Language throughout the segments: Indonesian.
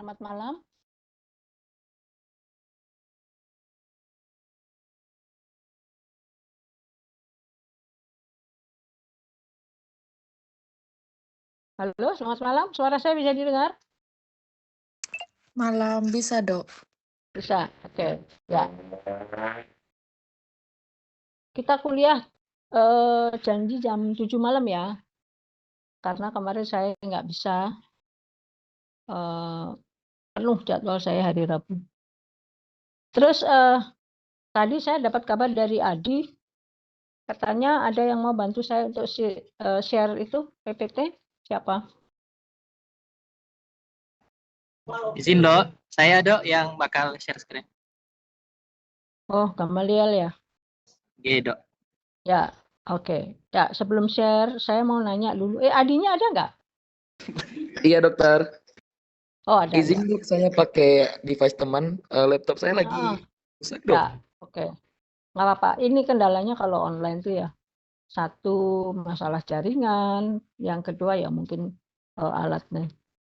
Selamat malam. Halo, selamat malam. Suara saya bisa didengar? Malam bisa, Dok. Bisa. Oke. Ya. Kita kuliah janji jam 7 malam ya. Karena kemarin saya nggak bisa eh, penuh jadwal saya hari Rabu. Terus tadi saya dapat kabar dari Adi, katanya ada yang mau bantu saya untuk share itu PPT. Siapa? Izin dok, saya dok yang bakal share screen. Oh, Gamaliel ya. Oke dok. Ya, oke. Ya, sebelum share, saya mau nanya dulu. Adinya ada nggak? Iya dokter. Oh, ada Izin ya. dok, saya pakai device teman. Laptop saya lagi rusak dok. Ya, oke. Nggak apa-apa. Ini kendalanya kalau online tuh ya. Satu, masalah jaringan. Yang kedua ya mungkin alatnya.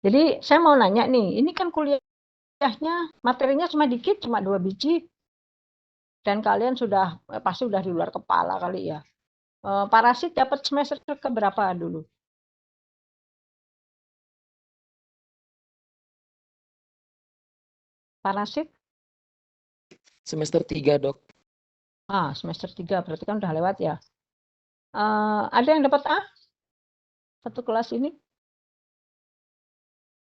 Jadi saya mau nanya nih, ini kan kuliahnya materinya cuma dikit, cuma 2 biji. Dan kalian sudah pasti udah di luar kepala kali ya. Parasit dapat semester ke berapa dulu? Parasit? Semester 3 dok. Semester 3 berarti kan udah lewat ya. Ada yang dapat A? Satu kelas ini?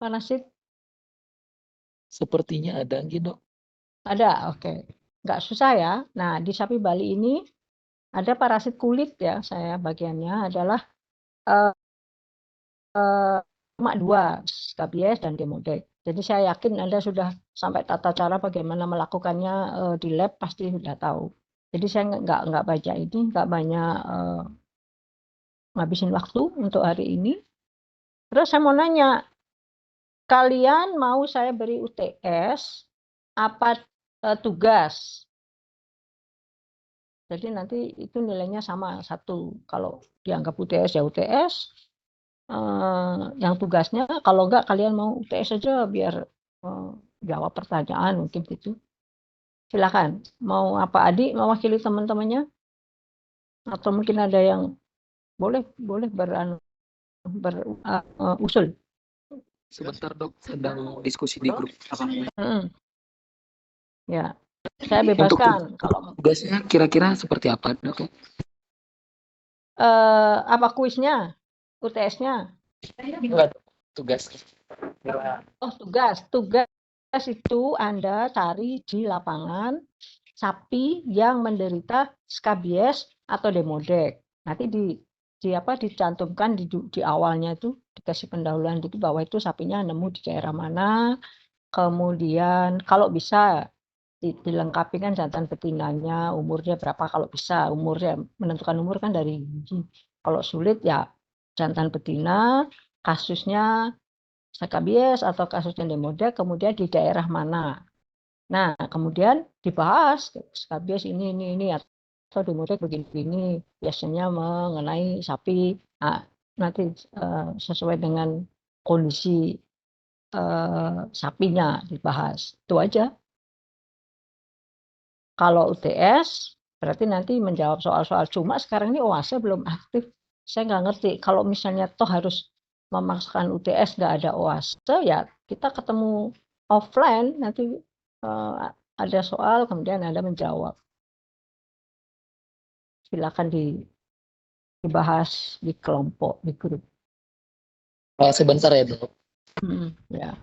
Parasit? Sepertinya ada dok. Ada, oke. Nggak susah ya. Nah, di sapi Bali ini ada parasit kulit ya, saya bagiannya adalah cuma 2, skabies dan demodek. Jadi saya yakin Anda sudah sampai tata cara bagaimana melakukannya di lab pasti sudah tahu. Jadi saya nggak baca ini, nggak banyak ngabisin waktu untuk hari ini. Terus saya mau nanya, kalian mau saya beri UTS apa tugas? Jadi nanti itu nilainya sama 1. Kalau dianggap UTS ya UTS. Yang tugasnya kalau enggak kalian mau UTS saja biar jawab pertanyaan mungkin gitu. Silakan. Mau apa Adi mewakili teman-temannya atau mungkin ada yang boleh berusul. Sebentar dok, sedang diskusi di grup. Ya, saya Untuk bebaskan kalau tugasnya kira-kira seperti apa dok? apa kuisnya, UTS-nya. Enggak, tugas. Oh, tugas itu Anda cari di lapangan sapi yang menderita skabies atau demodek. Nanti dicantumkan di awalnya itu dikasih pendahuluan di bawah itu sapinya nemu di daerah mana. Kemudian kalau bisa dilengkapi kan jantan betinanya, umurnya berapa kalau bisa. Umurnya menentukan umur kan dari gigi. Kalau sulit ya jantan betina, kasusnya skabies atau kasusnya demodek, kemudian di daerah mana. Nah, kemudian dibahas skabies ini atau demodek begini-begini, biasanya mengenai sapi. Nah, nanti sesuai dengan kondisi sapinya dibahas. Itu aja. Kalau UTS berarti nanti menjawab soal-soal. Cuma sekarang ini OASE belum aktif. Saya nggak ngerti. Kalau misalnya toh harus memaksakan UTS nggak ada OASE, ya kita ketemu offline nanti eh, ada soal kemudian Anda menjawab. Silakan dibahas di kelompok, di grup. Sebentar ya dok. Ya.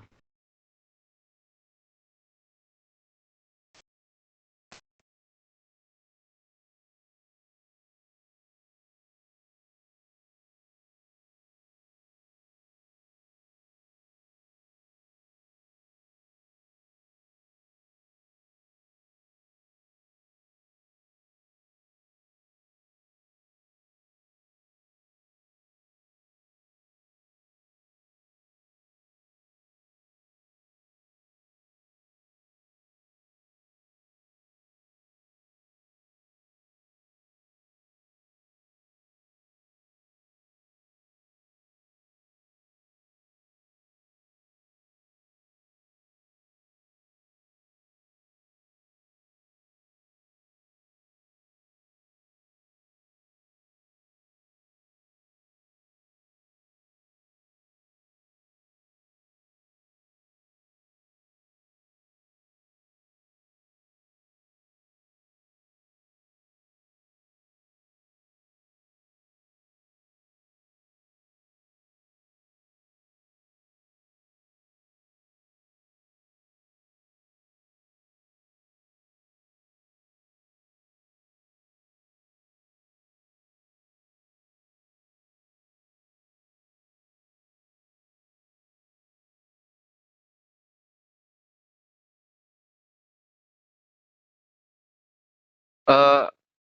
Eh,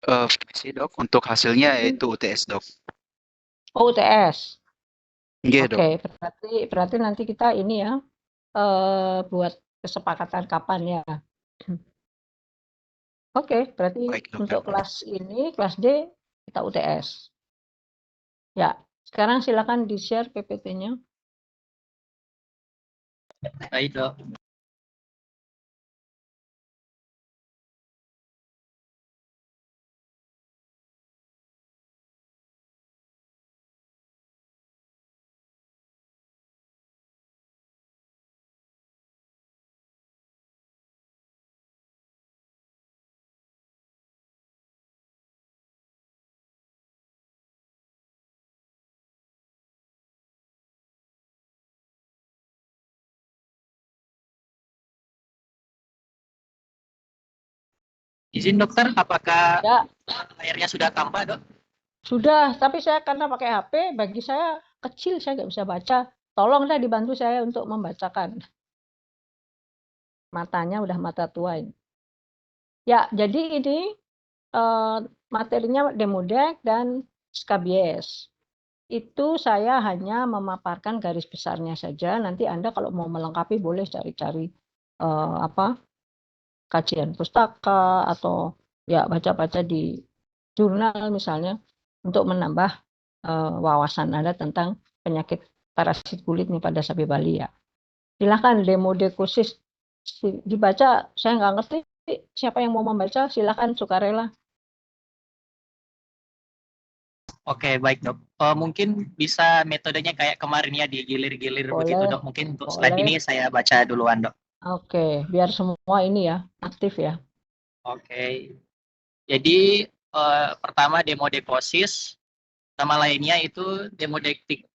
permisi dok, untuk hasilnya yaitu UTS dok. Oh, UTS. Iya Oke, dok. berarti nanti kita ini ya buat kesepakatan kapan ya. Oke, berarti Baik dok. untuk kelas ini, kelas D kita UTS. Ya, sekarang silakan di-share PPT-nya. Baik dok. Izin dokter, apakah Ya, layarnya sudah tampak dok? sudah, tapi saya karena pakai HP, bagi saya kecil, saya nggak bisa baca. Tolong dah dibantu saya untuk membacakan. Matanya udah mata tua ini. Ya, jadi ini materinya Demodex dan Scabies. Itu saya hanya memaparkan garis besarnya saja. Nanti Anda kalau mau melengkapi boleh cari-cari kajian pustaka atau ya baca-baca di jurnal misalnya untuk menambah wawasan Anda tentang penyakit parasit kulit nih pada sapi Bali ya. Silahkan Demodecosis dibaca, saya nggak ngerti. Siapa yang mau membaca silahkan sukarela. Oke, baik dok. Mungkin bisa metodenya kayak kemarin ya, digilir-gilir begitu Boleh, dok. Mungkin untuk slide boleh. ini saya baca duluan dok. Oke, biar semua ini ya aktif ya. Oke. Jadi pertama demodecosis, nama lainnya itu demodectic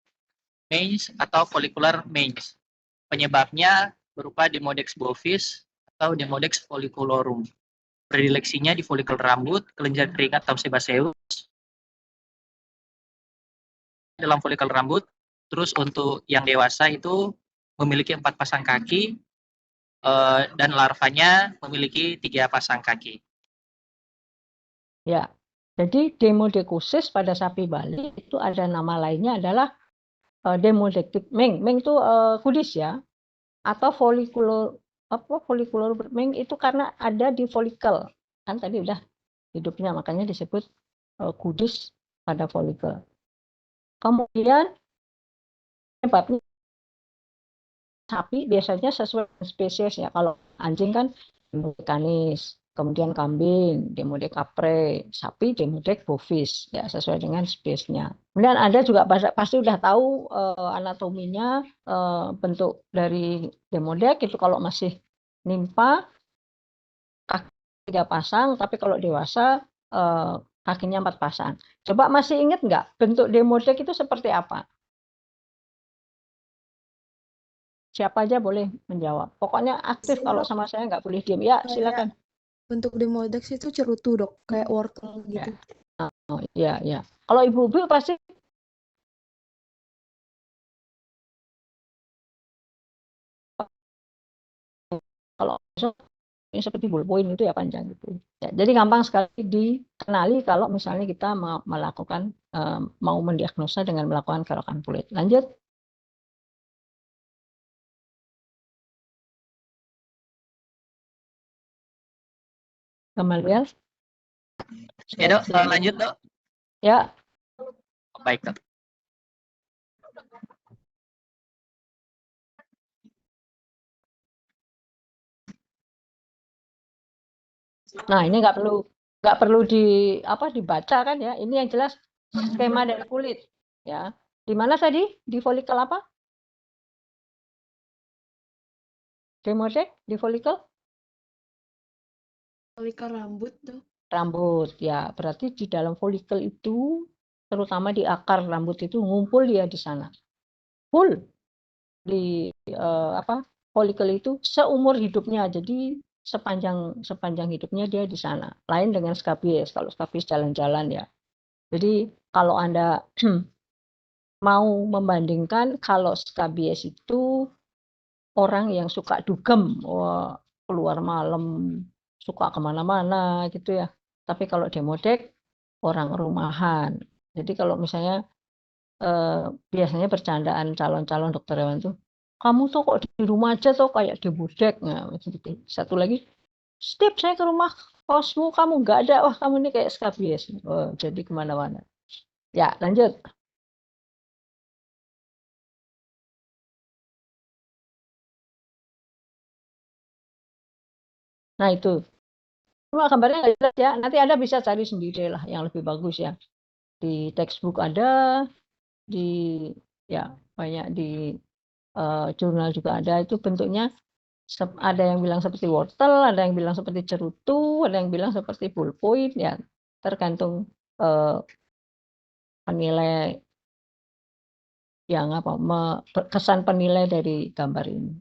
mange atau follicular mange. Penyebabnya berupa Demodex bovis atau Demodex folliculorum. Predileksinya di folikel rambut, kelenjar keringat atau sebaceous. Dalam folikel rambut, terus untuk yang dewasa itu memiliki 4 pasang kaki dan larvanya memiliki 3 pasang kaki. Ya, jadi Demodecosis pada sapi Bali itu ada nama lainnya adalah Demodectic mange. Mange itu kudis ya, atau follicular mange itu karena ada di folikel. Kan tadi udah hidupnya, makanya disebut kudis pada folikel. Kemudian penyebabnya sapi biasanya sesuai spesies ya. Kalau anjing kan Demodex canis, kemudian kambing Demodex capre, sapi Demodex bovis ya sesuai dengan spesiesnya. Kemudian Anda juga pasti udah tahu anatominya, bentuk dari Demodex itu kalau masih nimpa kaki 3 pasang, tapi kalau dewasa kakinya 4 pasang. Coba masih ingat nggak bentuk Demodex itu seperti apa? Siapa aja boleh menjawab. Pokoknya aktif, kalau sama saya nggak boleh diam. Ya, silakan. Bentuk Demodex itu cerutu dok, kayak wortel gitu. Oh, iya, iya. Kalau ibu-ibu pasti kalau ini seperti ballpoint itu ya panjang gitu. Ya, jadi gampang sekali dikenali kalau misalnya kita melakukan mau mendiagnosa dengan melakukan kerokan kulit. Lanjut. Gamaliel. Ya dok, lanjut dok. Ya. Baik dok. Nah, ini nggak perlu dibaca kan ya. Ini yang jelas skema dari kulit ya. Di mana tadi? Di folikel apa? Demodex di folikel Folikel rambut dok. rambut ya. Berarti di dalam folikel itu terutama di akar rambut itu ngumpul dia di sana. Full di folikel itu seumur hidupnya. Jadi sepanjang hidupnya dia di sana. Lain dengan skabies. Kalau skabies jalan-jalan ya. Jadi kalau Anda mau membandingkan, kalau skabies itu orang yang suka dugem, keluar malam, suka kemana-mana gitu ya. Tapi kalau demodek orang rumahan. Jadi kalau misalnya biasanya bercandaan calon-calon dokter hewan tuh, kamu tuh kok di rumah aja tuh kayak demodek. Nah, gitu. Satu lagi, setiap saya ke rumah kosmu kamu nggak ada, wah kamu ini kayak skabies. Oh, jadi kemana-mana. Ya, lanjut. Nah, itu. Cuma gambarnya nggak jelas ya. Nanti Anda bisa cari sendiri lah yang lebih bagus ya. Di textbook ada, di ya banyak di jurnal juga ada. Itu bentuknya ada yang bilang seperti wortel, ada yang bilang seperti cerutu, ada yang bilang seperti ballpoint ya. Tergantung penilai yang apa kesan penilai dari gambar ini.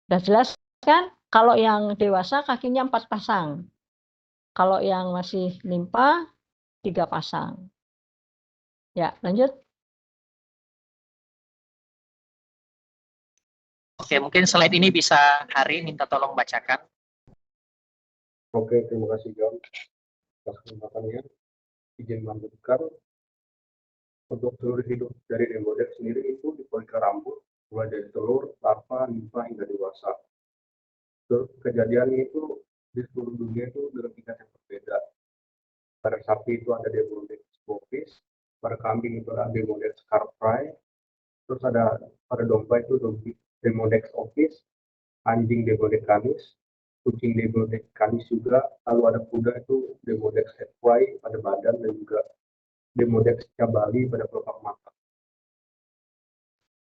Sudah jelas kan? Kalau yang dewasa kakinya 4 pasang. Kalau yang masih limpa 3 pasang. Ya, lanjut. Oke, mungkin slide ini bisa Hari minta tolong bacakan. Oke, terima kasih John atas kesempatannya. Izin melanjutkan. Untuk seluruh hidup dari demodek sendiri itu di folikel rambut, mulai dari telur, larva, nimfa hingga dewasa. Kejadiannya itu di seluruh dunia itu dalam tingkat yang berbeda. Pada sapi itu ada demodek bovis, pada kambing itu ada demodek scarfry, terus ada pada domba itu demodek ovis, anjing demodek canis, kucing demodek canis juga, lalu ada kuda itu demodek equine pada badan dan juga demodek cabali pada kelopak mata.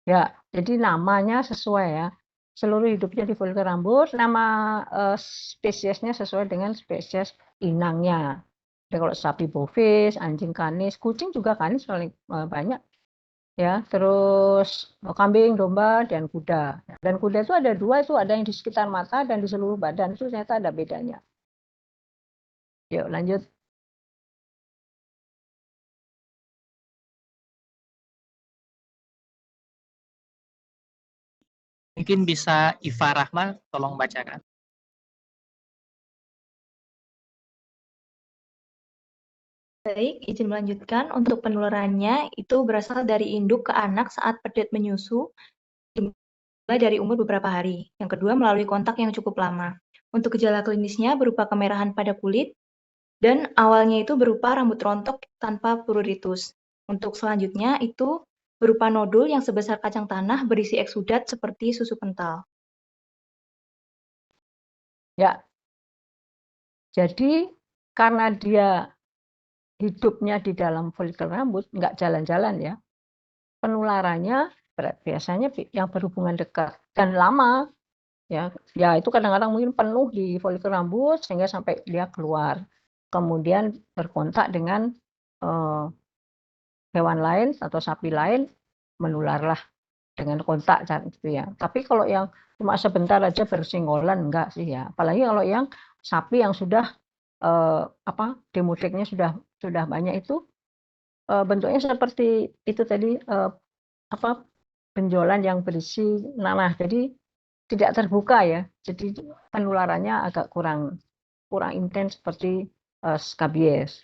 Ya, jadi namanya sesuai ya. Seluruh hidupnya di folikel rambut, nama spesiesnya sesuai dengan spesies inangnya. Jadi kalau sapi bovis, anjing canis, kucing juga canis paling banyak. Ya, terus kambing, domba, dan kuda. Dan kuda itu ada 2, itu ada yang di sekitar mata dan di seluruh badan. Itu ternyata ada bedanya. Yuk, lanjut. Mungkin bisa Iva Rahma tolong bacakan. Baik, izin melanjutkan. Untuk penularannya itu berasal dari induk ke anak saat pedet menyusu, dimulai dari umur beberapa hari. Yang kedua, melalui kontak yang cukup lama. Untuk gejala klinisnya berupa kemerahan pada kulit, dan awalnya itu berupa rambut rontok tanpa pruritus. Untuk selanjutnya itu berupa nodul yang sebesar kacang tanah berisi eksudat seperti susu kental. Ya, jadi karena dia hidupnya di dalam folikel rambut, nggak jalan-jalan ya, penularannya biasanya yang berhubungan dekat dan lama. Ya itu kadang-kadang mungkin penuh di folikel rambut sehingga sampai dia keluar. Kemudian berkontak dengan hewan lain atau sapi lain, menularlah dengan kontak gitu ya. Tapi kalau yang cuma sebentar aja bersinggolan enggak sih ya. Apalagi kalau yang sapi yang sudah demodeknya sudah banyak itu bentuknya seperti itu tadi benjolan yang berisi nanah. Jadi tidak terbuka ya. Jadi penularannya agak kurang intens seperti skabies.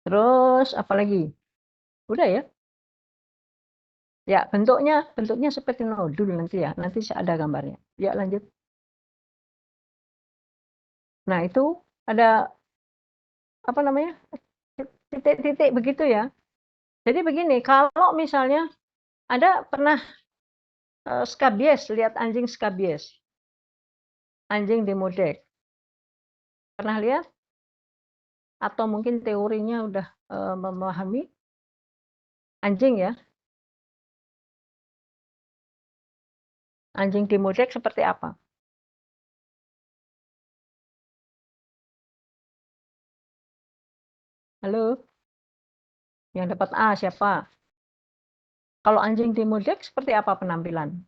Terus apa lagi? Udah ya. Ya, bentuknya seperti nodul nanti ya. Nanti ada gambarnya. Ya, lanjut. Nah, itu ada apa namanya? Titik-titik begitu ya. Jadi begini, kalau misalnya ada pernah skabies, lihat anjing skabies. Anjing demodek. Pernah lihat? Atau mungkin teorinya udah memahami anjing ya? Anjing demodek seperti apa? Halo? Yang dapat A siapa? Kalau anjing demodek seperti apa penampilan?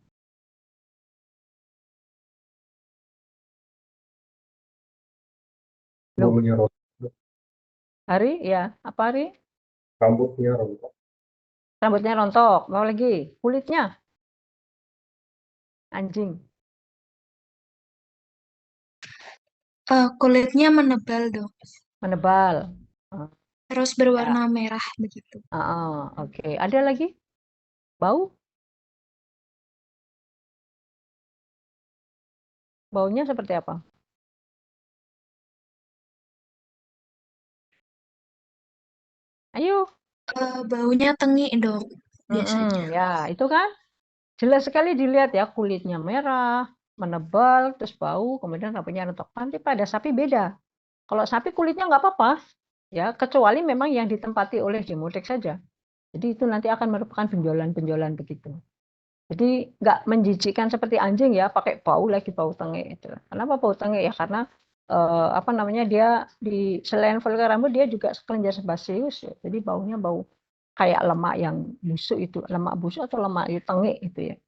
Bulunya rontok, Hari ya, apa Hari? rambutnya rontok, Rambutnya rontok. Mau lagi? Kulitnya? Anjing. Kulitnya menebal, Dok. Menebal. Ah, Terus ya. berwarna merah begitu. Oke. Ada lagi? Bau? Baunya seperti apa? Ayo. Baunya tengik, Dok, biasanya. Ya, itu kan jelas sekali dilihat ya, kulitnya merah, menebal, terus bau, kemudian rambutnya rontok. Nanti pada sapi beda. Kalau sapi kulitnya nggak apa-apa, ya kecuali memang yang ditempati oleh demodek saja. Jadi itu nanti akan merupakan benjolan-benjolan begitu. Jadi nggak menjijikkan seperti anjing ya, pakai bau lagi bau tengik itu. Kenapa bau tengik ya? Karena apa namanya dia di selain folikel rambut dia juga kelenjar sebaseus ya. Jadi baunya bau kayak lemak yang busuk itu, lemak busuk atau lemak tengik itu ya.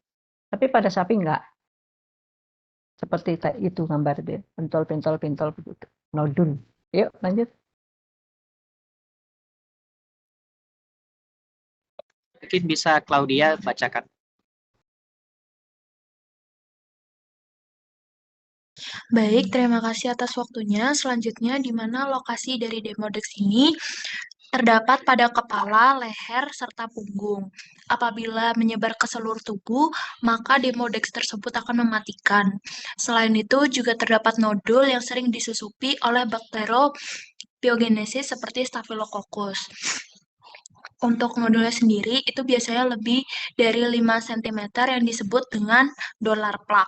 Tapi pada sapi enggak seperti itu gambar dia, pentol begitu, nodul. Yuk lanjut. Mungkin bisa Claudia bacakan. Baik, terima kasih atas waktunya. Selanjutnya, di mana lokasi dari Demodex ini terdapat pada kepala, leher, serta punggung. Apabila menyebar ke seluruh tubuh, maka Demodex tersebut akan mematikan. Selain itu, juga terdapat nodul yang sering disusupi oleh bakteriobiogenesis seperti Staphylococcus. Untuk nodulnya sendiri, itu biasanya lebih dari 5 cm yang disebut dengan dolar plak.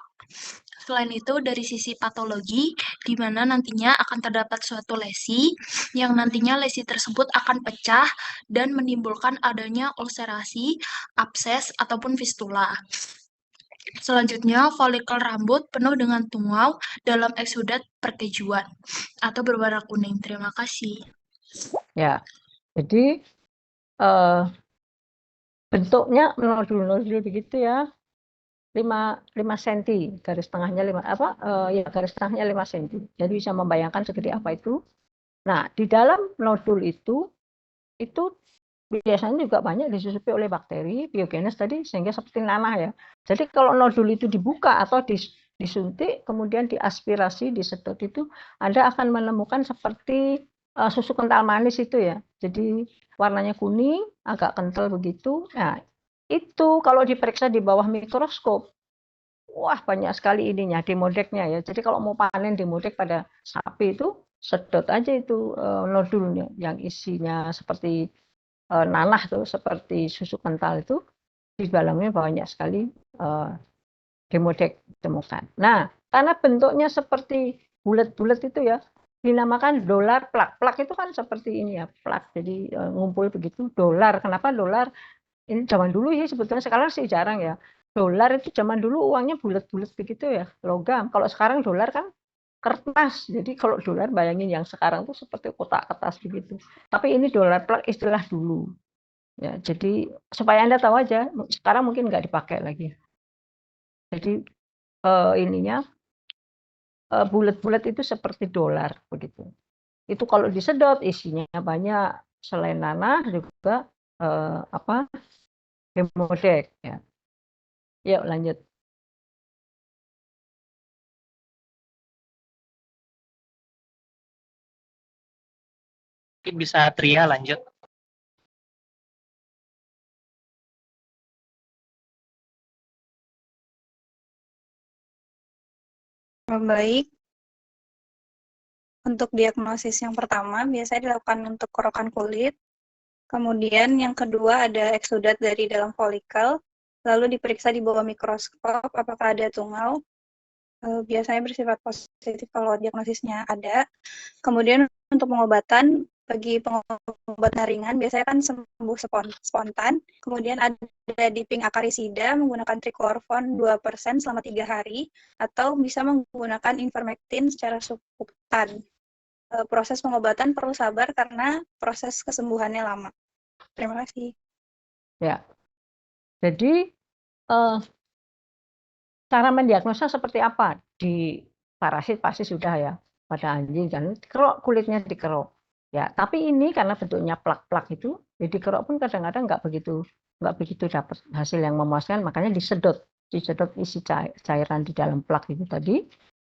Selain itu, dari sisi patologi, di mana nantinya akan terdapat suatu lesi, yang nantinya lesi tersebut akan pecah dan menimbulkan adanya ulserasi, abses, ataupun fistula. Selanjutnya, folikel rambut penuh dengan tungau dalam eksudat perkejuan atau berwarna kuning. Terima kasih. Ya, jadi bentuknya nodul-nodul begitu ya. 5 cm, garis tengahnya 5 garis tengahnya 5 cm. Jadi bisa membayangkan segede apa itu. Nah, di dalam nodul itu biasanya juga banyak disusupi oleh bakteri biogenes tadi sehingga seperti nanah ya. Jadi kalau nodul itu dibuka atau disuntik kemudian diaspirasi, disedot itu Anda akan menemukan seperti susu kental manis itu ya. Jadi warnanya kuning, agak kental begitu. Nah, itu kalau diperiksa di bawah mikroskop, wah banyak sekali ininya, demodeknya ya. Jadi kalau mau panen demodek pada sapi itu, sedot aja itu nodulnya yang isinya seperti nanah tuh, seperti susu kental itu, di dalamnya banyak sekali demodek ditemukan. Nah, karena bentuknya seperti bulat-bulat itu ya, dinamakan dolar plak. Plak itu kan seperti ini ya, plak. Jadi ngumpul begitu, dolar. Kenapa dolar? Ini zaman dulu ya sebetulnya, sekarang sih jarang ya. Dolar itu zaman dulu uangnya bulat-bulat begitu ya, logam. Kalau sekarang dolar kan kertas. Jadi kalau dolar bayangin yang sekarang tuh seperti kotak kertas begitu. Tapi ini dolar plak istilah dulu. Ya, jadi supaya Anda tahu aja, sekarang mungkin nggak dipakai lagi. Jadi ininya bulat-bulat itu seperti dolar begitu. Itu kalau disedot isinya banyak, selain nanah juga demodek ya. Yuk lanjut. Mungkin bisa Tria lanjut. Baik. Untuk diagnosis yang pertama, biasanya dilakukan untuk kerokan kulit. Kemudian yang kedua ada eksudat dari dalam folikel. Lalu diperiksa di bawah mikroskop apakah ada tungau. Biasanya bersifat positif kalau diagnosisnya ada. Kemudian untuk pengobatan, bagi pengobatan ringan biasanya kan sembuh spontan. Kemudian ada dipping akarisida menggunakan triklorfon 2% selama 3 hari, atau bisa menggunakan ivermectin secara subkutan. Proses pengobatan perlu sabar karena proses kesembuhannya lama. Terima kasih. Ya. Jadi cara mendiagnosa seperti apa? Di parasit pasti sudah ya, pada anjing dan kerok, kulitnya dikerok. Ya, tapi ini karena bentuknya plak-plak itu, jadi kerok pun kadang-kadang nggak begitu dapat hasil yang memuaskan, makanya disedot isi cairan di dalam plak itu tadi,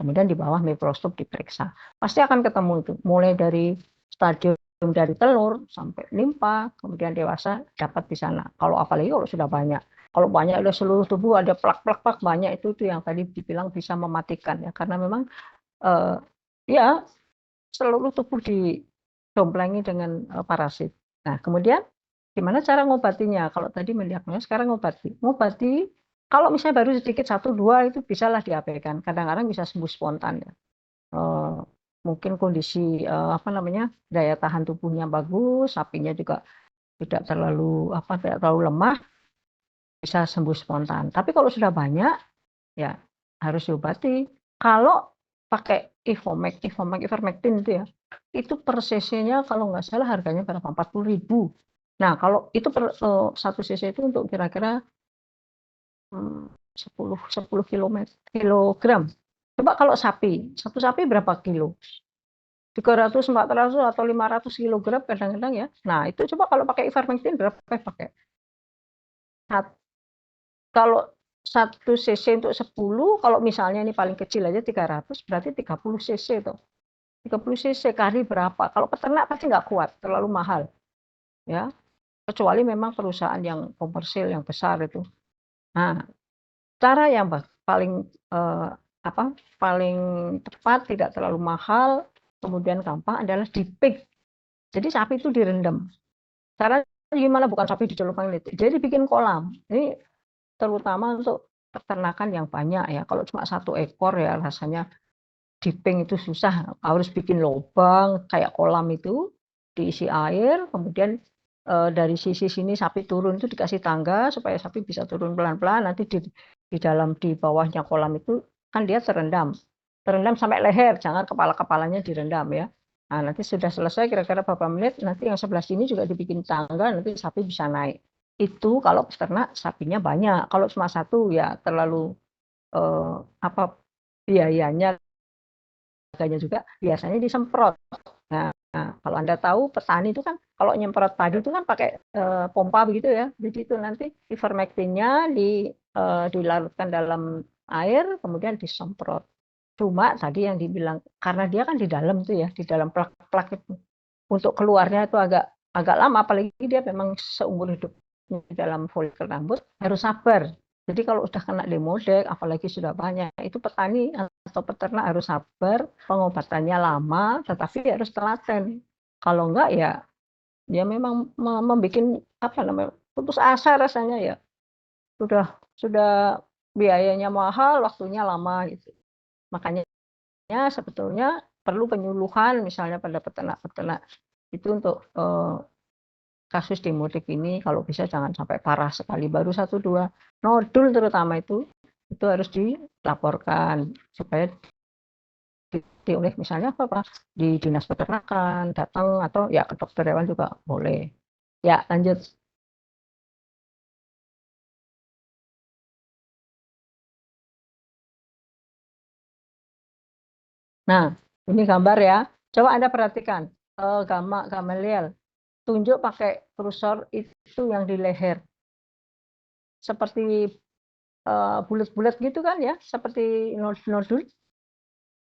kemudian di bawah mikroskop diperiksa. Pasti akan ketemu itu, mulai dari stadium dari telur sampai limpa, kemudian dewasa dapat di sana. Kalau apalagi kalau sudah banyak. Kalau banyak udah seluruh tubuh ada plak-plak banyak itu yang tadi dibilang bisa mematikan ya, karena memang ya seluruh tubuh didomplengi dengan parasit. Nah, kemudian gimana cara ngobatinya? Kalau tadi mendiagnosis, sekarang ngobati. Kalau misalnya baru sedikit 1-2 itu bisalah diabaikan. Kadang-kadang bisa sembuh spontan ya. Mungkin kondisi daya tahan tubuhnya bagus, sapinya juga tidak terlalu lemah, bisa sembuh spontan. Tapi kalau sudah banyak ya harus diobati. Kalau pakai ivermectin itu ya, itu per cc-nya kalau nggak salah harganya berapa? 40.000. Nah, kalau itu per 1 cc itu untuk kira-kira 10 kilogram. Coba kalau sapi, satu sapi berapa kilo? 300, 400 atau 500 kilogram kadang-kadang ya. Nah, itu coba kalau pakai ivermectin berapa pakai? Kalau 1 cc untuk 10, kalau misalnya ini paling kecil aja 300, berarti 30 cc tuh. 30 cc kali berapa? Kalau peternak pasti nggak kuat, terlalu mahal. Ya, kecuali memang perusahaan yang komersil yang besar itu. Nah, cara yang paling paling tepat, tidak terlalu mahal, kemudian gampang adalah dipik. Jadi sapi itu direndam. Cara gimana? Bukan sapi dicelupkan itu. Jadi bikin kolam. Ini terutama untuk peternakan yang banyak ya. Kalau cuma 1 ekor ya rasanya diping itu susah. Harus bikin lubang kayak kolam itu, diisi air, kemudian dari sisi sini sapi turun itu dikasih tangga supaya sapi bisa turun pelan-pelan. Nanti di bawahnya kolam itu kan dia terendam sampai leher, jangan kepalanya direndam ya. Nah, nanti sudah selesai kira-kira berapa menit, nanti yang sebelah sini juga dibikin tangga, nanti sapi bisa naik. Itu kalau peternak sapinya banyak. Kalau cuma 1 ya terlalu biayanya juga biasanya disemprot. Nah, kalau Anda tahu petani itu kan kalau nyemprot padi itu kan pakai pompa begitu ya. Jadi itu nanti ivermectinnya dilarutkan dalam air kemudian disemprot. Cuma tadi yang dibilang karena dia kan di dalam tuh ya, di dalam plak-plak itu. Untuk keluarnya itu agak lama, apalagi dia memang seumur hidup di dalam folikel rambut, harus sabar. Jadi kalau sudah kena demodek, apalagi sudah banyak, itu petani atau peternak harus sabar, pengobatannya lama, tetapi harus telaten. Kalau enggak ya memang membuat putus asa rasanya ya. Sudah biayanya mahal, waktunya lama gitu. Makanya sebetulnya perlu penyuluhan misalnya pada peternak-peternak itu untuk kasus demodek ini kalau bisa jangan sampai parah sekali, baru 1-2 nodul terutama itu harus dilaporkan supaya oleh misalnya di dinas peternakan datang atau ya ke dokter hewan juga boleh. Ya, lanjut. Nah, ini gambar ya. Coba Anda perhatikan. Gamaliel. Tunjuk pakai kursor itu yang di leher. Seperti bulat-bulat gitu kan ya. Seperti nodul.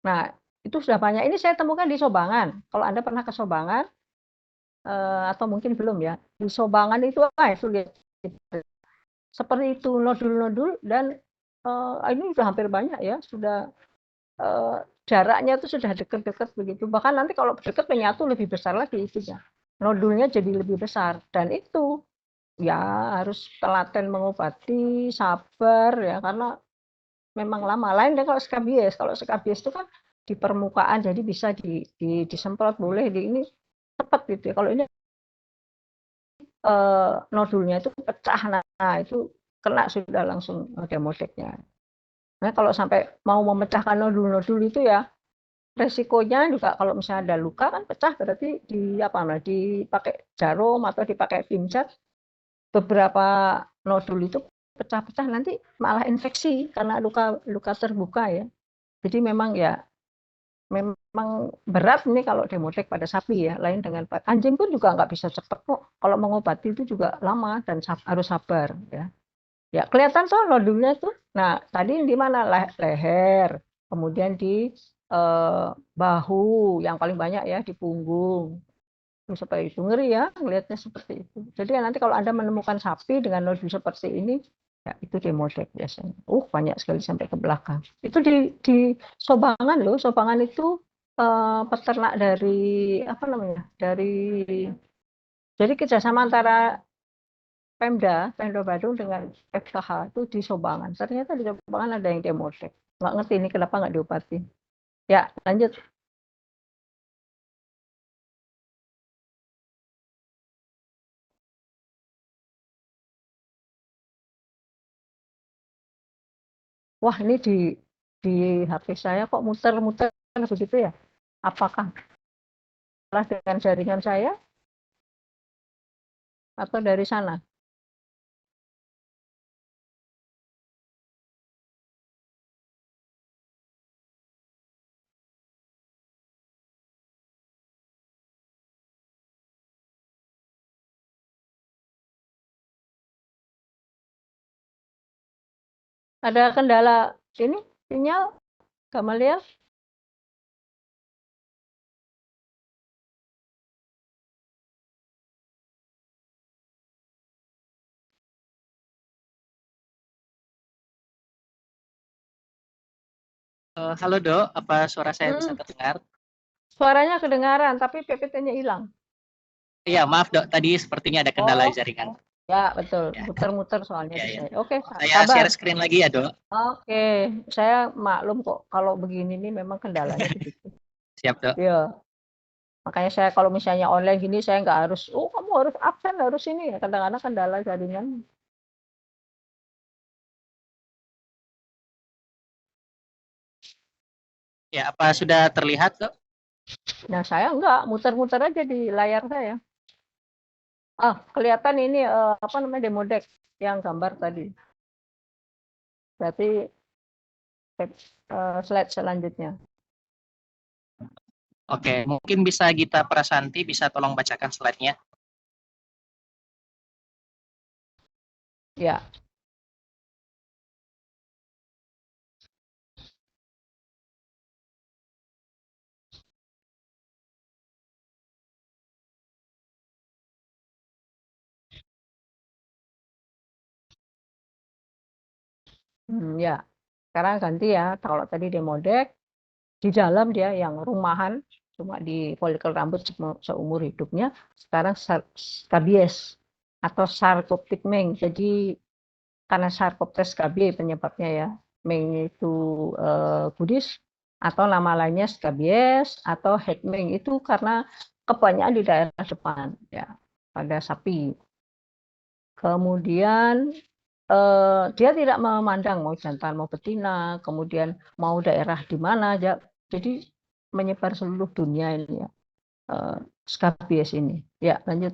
Nah, itu sudah banyak. Ini saya temukan di Sobangan. Kalau Anda pernah ke Sobangan, atau mungkin belum ya. Di Sobangan itu itu lihat. Seperti itu nodul-nodul dan ini sudah hampir banyak ya. Sudah jaraknya itu sudah dekat-dekat begitu. Bahkan nanti kalau dekat menyatu lebih besar lagi itunya. Nodulnya jadi lebih besar dan itu ya harus telaten mengobati, sabar ya karena memang lama. Lain dan kalau skabies. Kalau skabies itu kan di permukaan jadi bisa disemprot boleh di ini cepat gitu ya. Kalau ini nodulnya itu pecah, nah itu kena sudah langsung demodeknya. Nah, kalau sampai mau memecahkan nodul-nodul itu ya resikonya juga kalau misalnya ada luka kan pecah berarti dipakai jarum atau dipakai pincat, beberapa nodul itu pecah-pecah nanti malah infeksi karena luka terbuka ya. Jadi memang berat nih kalau demodek pada sapi ya, lain dengan anjing pun juga nggak bisa cepat kok. Kalau mengobati itu juga lama dan harus sabar ya. Ya kelihatan soal nodulnya tuh. Nah tadi di mana leher, kemudian di bahu yang paling banyak ya, di punggung. Seperti itu, ngeri ya ngelihatnya seperti itu. Jadi nanti kalau Anda menemukan sapi dengan nodul seperti ini, ya itu demodek biasanya. Banyak sekali sampai ke belakang. Itu di Sobangan loh. Sobangan itu peternak dari apa namanya? Jadi kerjasama antara Pemda Bandung dengan FKH itu di Sobangan. Ternyata di Sobangan ada yang demodek. Nggak ngerti ini kenapa nggak diobatin. Ya, lanjut. Wah, ini di HP saya kok muter-muter begitu ya? Apakah salah dengan jaringan saya atau dari sana? Ada kendala ini sinyal, Gamaliel? Halo Dok, apa suara saya bisa terdengar? Suaranya kedengaran, tapi PPT-nya hilang. Iya, maaf Dok, tadi sepertinya ada kendala Oh. jaringan. Ya, betul. Ya. Muter-muter soalnya. Ya, ya. Oke, Saya sabar. share screen lagi ya Dok. Oke, saya maklum kok kalau begini nih memang kendalanya begitu. Siap Dok. Iya. Makanya saya kalau misalnya online gini saya nggak harus, kamu harus absen, harus ini ya. Kadang-kadang kendala jaringan. Ya, apa sudah terlihat Dok? Nah, saya enggak, muter-muter aja di layar saya. Kelihatan ini apa namanya demodek yang gambar tadi. Berarti slide selanjutnya. Oke, mungkin bisa Gita Prasanti bisa tolong bacakan slide-nya. Ya. Ya. Sekarang ganti ya. Kalau tadi demodek, di dalam dia yang rumahan, cuma di folikel rambut seumur hidupnya, sekarang skabies atau sarcoptic Meng. Jadi karena sarcoptes scabiei penyebabnya ya. Meng itu Buddhis, atau nama lainnya skabies atau head Meng itu karena kebanyakan di daerah depan ya, pada sapi. Kemudian dia tidak memandang mau jantan mau betina, kemudian mau daerah di mana aja, jadi menyebar seluruh dunia ini ya, skabies ini. Ya, lanjut.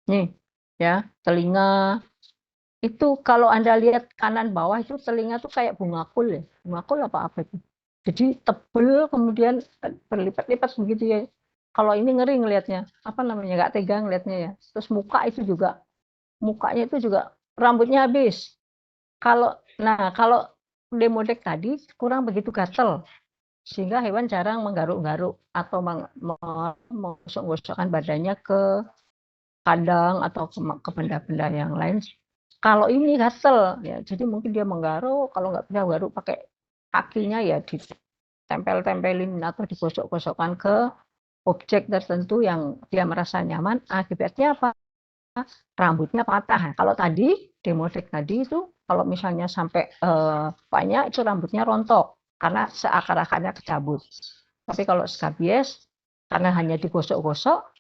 Nih, ya, telinga itu kalau Anda lihat kanan bawah itu telinga tuh kayak bunga kul ya. Bunga kul apa itu? Jadi tebel kemudian berlipat-lipat begitu ya. Kalau ini ngeri ngelihatnya. Apa namanya? Nggak tega ngelihatnya ya. Terus mukanya itu juga rambutnya habis. Kalau demodek tadi kurang begitu gatel, sehingga hewan jarang menggaruk-garuk atau menggosok-gosokkan badannya ke kandang atau ke benda-benda yang lain. Kalau ini gatel ya, jadi mungkin dia menggaruk. Kalau nggak bisa garuk pakai kakinya ya ditempel-tempelin atau digosok-gosokkan ke objek tertentu yang dia merasa nyaman. Akibatnya apa? Rambutnya patah. Kalau tadi demodek tadi itu kalau misalnya sampai banyak itu rambutnya rontok karena seakar-akarnya kecabut. Tapi kalau skabies karena hanya digosok-gosok,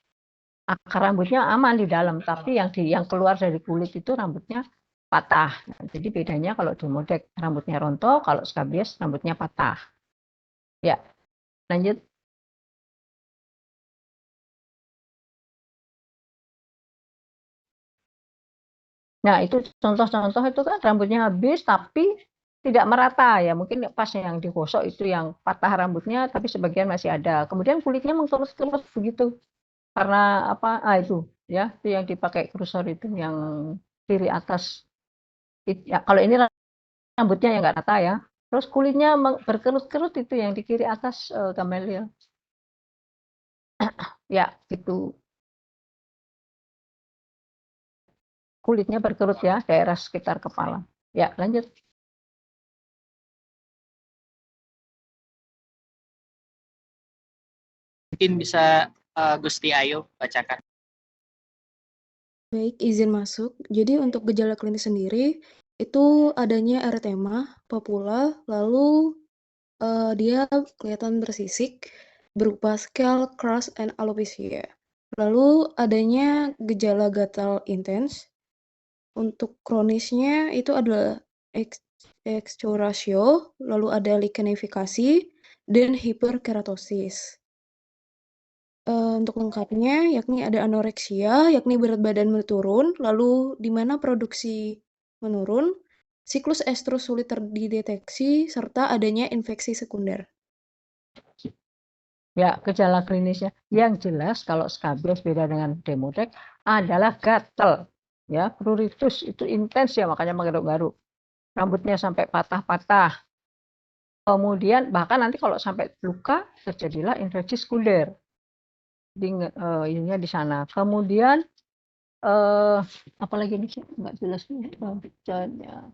akar rambutnya aman di dalam, tapi yang keluar dari kulit itu rambutnya patah. Jadi bedanya kalau demodek rambutnya rontok, kalau skabies rambutnya patah. Ya, lanjut. Nah, itu contoh-contoh itu kan rambutnya habis tapi tidak merata ya. Mungkin pas yang digosok itu yang patah rambutnya tapi sebagian masih ada. Kemudian kulitnya mengkerut-kerut begitu. Karena apa? Itu ya, itu yang dipakai kursor itu yang kiri atas. Ya, kalau ini rambutnya yang nggak rata ya. Terus kulitnya berkerut-kerut itu yang di kiri atas, Kamelia. Ya, itu kulitnya berkerut ya, daerah sekitar kepala. Ya, lanjut. Mungkin bisa Gusti Ayu bacakan. Baik, izin masuk. Jadi untuk gejala klinis sendiri, itu adanya eritema, papula, lalu dia kelihatan bersisik, berupa scale, crush, and alopecia. Lalu adanya gejala gatal intens. Untuk kronisnya itu adalah exudatio, lalu ada lichenifikasi, dan hiperkeratosis. Untuk lengkapnya, yakni ada anoreksia, yakni berat badan menurun, lalu di mana produksi menurun, siklus estrus sulit dideteksi, serta adanya infeksi sekunder. Ya, gejala klinisnya yang jelas kalau skabies beda dengan demodek adalah gatal. Ya, pruritus itu intens ya, makanya menggaruk-garuk. Rambutnya sampai patah-patah. Kemudian bahkan nanti kalau sampai luka terjadilah infeksi sekunder. Ininya di sana. Kemudian apalagi ini sih nggak jelas nih bacanya.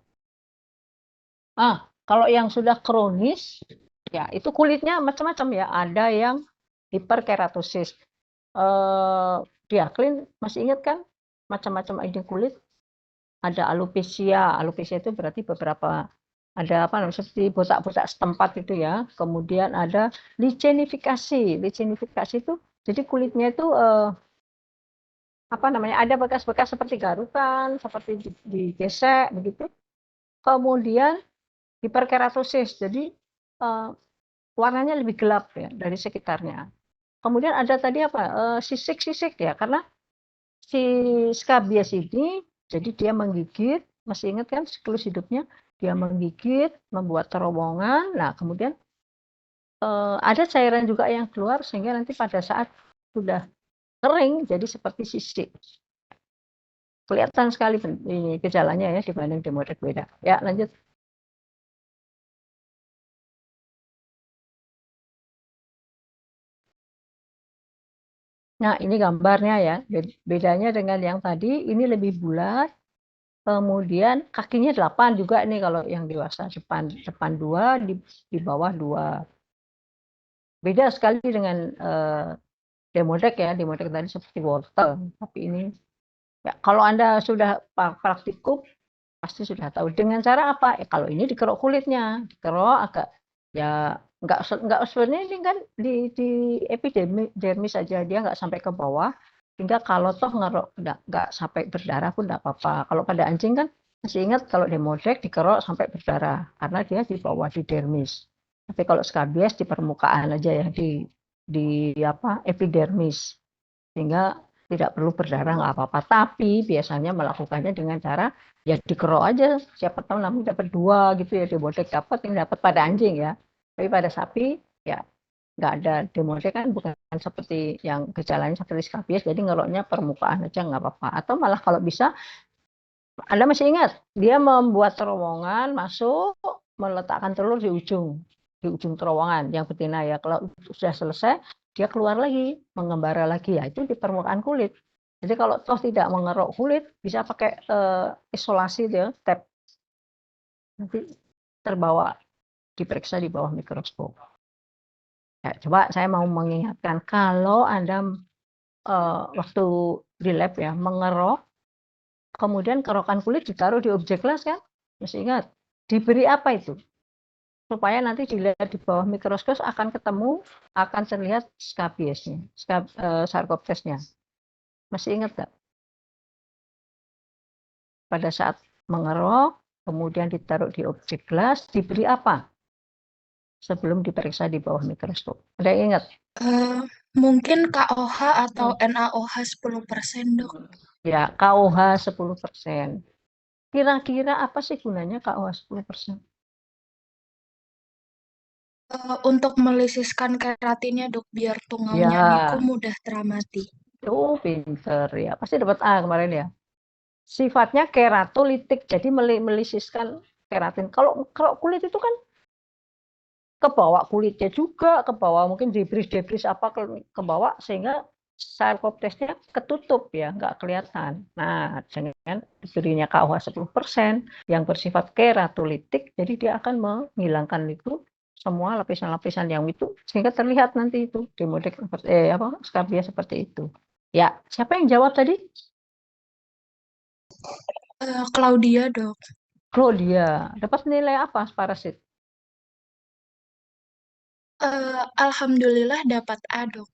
Kalau yang sudah kronis ya itu kulitnya macam-macam ya. Ada yang hiperkeratosis. Diaklin masih ingat kan macam-macam ini kulit. Ada alopecia. Alopecia itu berarti beberapa ada apa namanya seperti botak-botak setempat itu ya. Kemudian ada lichenifikasi. Lichenifikasi itu jadi kulitnya itu apa namanya ada bekas-bekas seperti garukan, seperti digesek begitu. Kemudian hiperkeratosis. Jadi warnanya lebih gelap ya dari sekitarnya. Kemudian ada tadi apa sisik-sisik ya karena si skabies ini jadi dia menggigit, masih ingat kan siklus hidupnya dia menggigit, membuat terowongan. Nah kemudian ada cairan juga yang keluar sehingga nanti pada saat sudah kering jadi seperti sisik. Kelihatan sekali ini gejalanya ya dibanding demodek beda. Ya lanjut. Nah, ini gambarnya ya. Bedanya dengan yang tadi, ini lebih bulat. Kemudian kakinya 8 juga nih kalau yang dewasa. Depan 2, di bawah 2. Beda sekali dengan demodek ya. Demodek tadi seperti wortel. Tapi ini, ya, kalau Anda sudah praktikum, pasti sudah tahu. Dengan cara apa? Kalau ini dikerok kulitnya. Dikerok agak, ya nggak sebenarnya ini kan di epidermis saja dia nggak sampai ke bawah sehingga kalau toh nggak sampai berdarah pun nggak apa-apa. Kalau pada anjing kan masih ingat kalau demodek dikerok sampai berdarah karena dia di bawah di dermis. Tapi kalau skabies di permukaan aja ya di apa epidermis sehingga tidak perlu berdarah nggak apa-apa. Tapi biasanya melakukannya dengan cara ya dikerok aja. Siapa tahu nanti dapat 2 gitu ya demodek dapat yang dapat pada anjing ya. Tapi pada sapi ya nggak ada demodek kan bukan seperti yang gejalanya seperti skabies jadi ngeroknya permukaan aja nggak apa-apa atau malah kalau bisa Anda masih ingat dia membuat terowongan masuk meletakkan telur di ujung terowongan yang betina ya kalau sudah selesai dia keluar lagi mengembara lagi ya itu di permukaan kulit jadi kalau toh tidak mengerok kulit bisa pakai isolasi dia tab nanti terbawa diperiksa di bawah mikroskop. Ya, coba saya mau mengingatkan kalau Anda waktu di lab ya mengerok, kemudian kerokan kulit ditaruh di objek las kan, masih ingat? Diberi apa itu? Supaya nanti dilihat di bawah mikroskop akan ketemu, akan terlihat skabiesnya, sarkoptesnya. Masih ingat nggak? Pada saat mengerok, kemudian ditaruh di objek las, diberi apa? Sebelum diperiksa di bawah mikroskop. Ada yang ingat? Mungkin KOH atau NaOH 10%, Dok. Ya, KOH 10%. Kira-kira apa sih gunanya KOH 10%? Untuk melisiskan keratinnya, Dok, biar tunggaunya Ya. Niku mudah teramati. Oh, pinter ya. Pasti dapat A kemarin ya. Sifatnya keratolitik, jadi melisiskan keratin. Kalau kalau kulit itu kan ke bawah kulitnya juga, ke bawah mungkin debris-debris apa ke bawah sehingga sarkoptesnya ketutup ya, nggak kelihatan. Nah, dengan diberinya KUH 10% yang bersifat keratolitik, jadi dia akan menghilangkan itu semua lapisan-lapisan yang itu sehingga terlihat nanti itu demodek skabia seperti itu. Ya, siapa yang jawab tadi? Claudia, Dok. Claudia. Dapat nilai apa parasit? Alhamdulillah dapat A, Dok.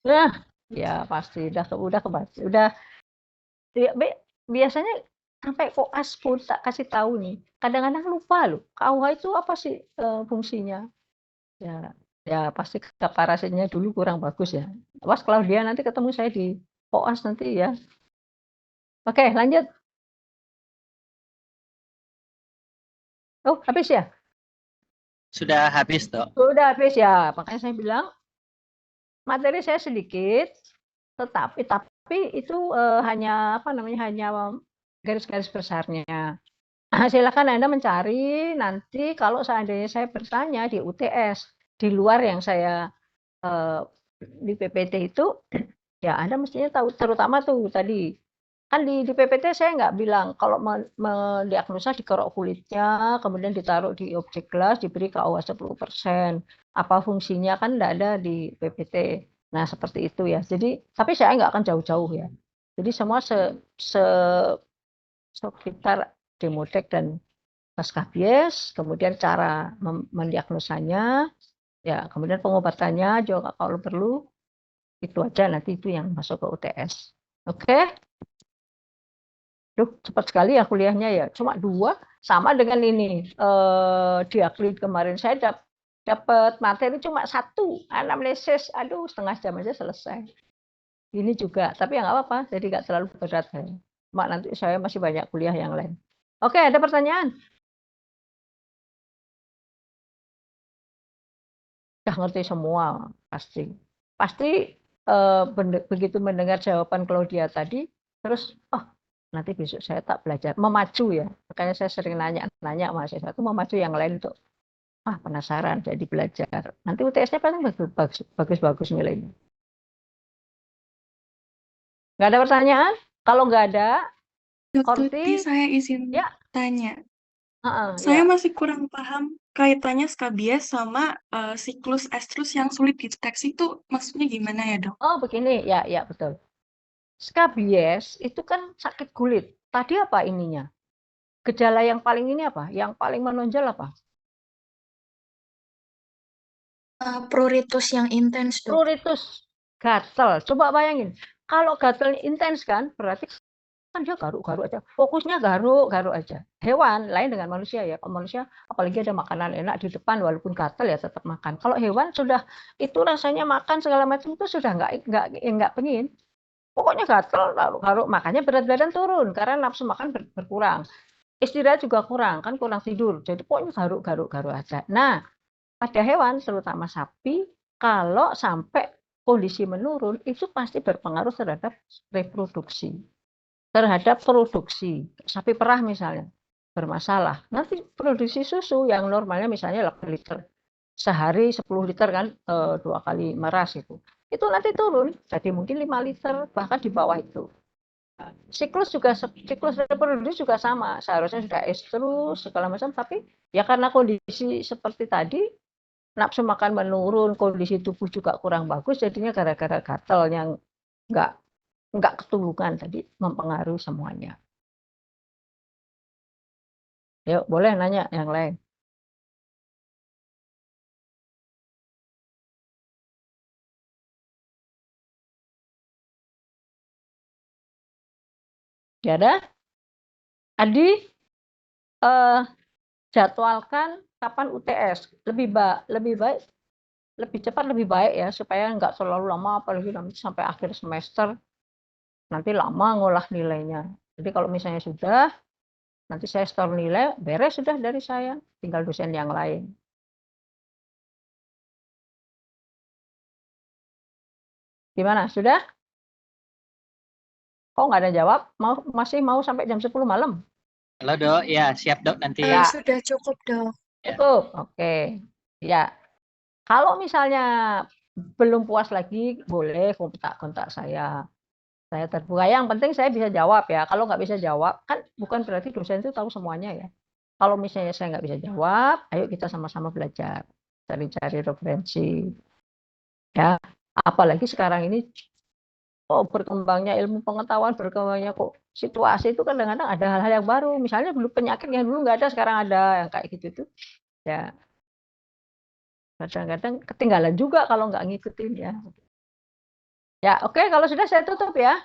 Nah, ya pasti udah kebaca. Udah ya, biasanya sampai koas pun tak kasih tahu nih. Kadang-kadang lupa loh. KUH itu apa sih fungsinya? Ya, ya pasti parasitnya dulu kurang bagus ya. Awas kalau dia nanti ketemu saya di koas nanti ya. Oke, lanjut. Oh, habis ya? Sudah habis, Dok. Sudah habis ya. Makanya saya bilang materi saya sedikit, tetapi itu hanya apa namanya hanya garis-garis besarnya. Silakan Anda mencari nanti kalau seandainya saya bertanya di UTS di luar yang saya di PPT itu ya Anda mestinya tahu terutama tuh tadi kan di PPT saya nggak bilang kalau mendiagnosa dikerok kulitnya kemudian ditaruh di objek gelas diberi KUH 10%. Apa fungsinya kan nggak ada di PPT. Nah seperti itu ya. Jadi tapi saya nggak akan jauh-jauh ya. Jadi semua sekitar demodek dan skabies, kemudian cara mendiagnosanya, ya kemudian pengobatannya juga kalau perlu itu aja nanti itu yang masuk ke UTS. Oke? Duh, cepat sekali ya kuliahnya ya. Cuma 2 sama dengan ini. Diakrit kemarin saya dapat materi cuma 1 anamnesis. Aduh, setengah jam aja selesai. Ini juga, tapi ya nggak apa-apa. Jadi nggak terlalu berat ya. Cuma nanti saya masih banyak kuliah yang lain. Oke, ada pertanyaan? Udah ngerti semua pasti. Pasti begitu mendengar jawaban Claudia tadi, terus nanti besok saya tak belajar memacu ya. Makanya saya sering nanya mahasiswa itu memacu yang lain untuk penasaran jadi belajar. Nanti UTS-nya paling bagus nilainya. Nggak ada pertanyaan? Kalau nggak ada, Dokter Korti, saya izin ya. tanya. Ya. Saya masih kurang paham kaitannya skabies sama siklus estrus yang sulit dideteksi itu maksudnya gimana ya, Dok? Oh, begini. Ya, betul. Skabies itu kan sakit kulit. Tadi apa ininya? Gejala yang paling ini apa? Yang paling menonjol apa? Pruritus yang intens, Dok. Pruritus, gatal. Coba bayangin, kalau gatalnya intens kan, berarti kan dia garuk-garuk aja. Fokusnya garuk-garuk aja. Hewan lain dengan manusia ya. Kalau manusia apalagi ada makanan enak di depan walaupun gatal ya tetap makan. Kalau hewan sudah itu rasanya makan segala macam itu sudah nggak pengen. Pokoknya gatal garuk-garuk, makanya berat badan turun karena nafsu makan berkurang. Istirahat juga kurang, kan kurang tidur. Jadi pokoknya garuk-garuk aja. Nah, pada hewan terutama sapi kalau sampai kondisi menurun itu pasti berpengaruh terhadap reproduksi. Terhadap produksi sapi perah misalnya bermasalah nanti produksi susu yang normalnya misalnya 8 liter sehari 10 liter kan 2 kali meras itu nanti turun jadi mungkin 5 liter bahkan di bawah itu. Siklus reproduksi juga sama seharusnya sudah estrus segala macam tapi ya karena kondisi seperti tadi nafsu makan menurun kondisi tubuh juga kurang bagus jadinya gara-gara gatal yang nggak ketulungan tadi mempengaruhi semuanya. Yuk, boleh nanya yang lain. Ya ada? Adi, jadwalkan kapan UTS. Lebih baik, lebih cepat lebih baik ya supaya nggak terlalu lama apalagi nanti sampai akhir semester nanti lama ngolah nilainya. Jadi kalau misalnya sudah nanti saya store nilai beres sudah dari saya, tinggal dosen yang lain. Gimana? Sudah? Kok nggak ada jawab? Masih mau sampai jam 10 malam? Halo Dok, ya siap Dok nanti. Ya. Sudah cukup, Dok. Cukup, oke. Ya, kalau misalnya belum puas lagi, boleh kontak saya. Saya terbuka. Yang penting saya bisa jawab ya. Kalau nggak bisa jawab, kan bukan berarti dosen itu tahu semuanya ya. Kalau misalnya saya nggak bisa jawab, ayo kita sama-sama belajar, cari-cari referensi. Ya, apalagi sekarang ini berkembangnya ilmu pengetahuan, berkembangnya kok situasi itu kadang-kadang ada hal-hal yang baru. Misalnya dulu penyakit yang dulu nggak ada, sekarang ada yang kayak gitu tuh. Ya, kadang-kadang ketinggalan juga kalau nggak ngikutin ya. Ya, oke, kalau sudah saya tutup ya.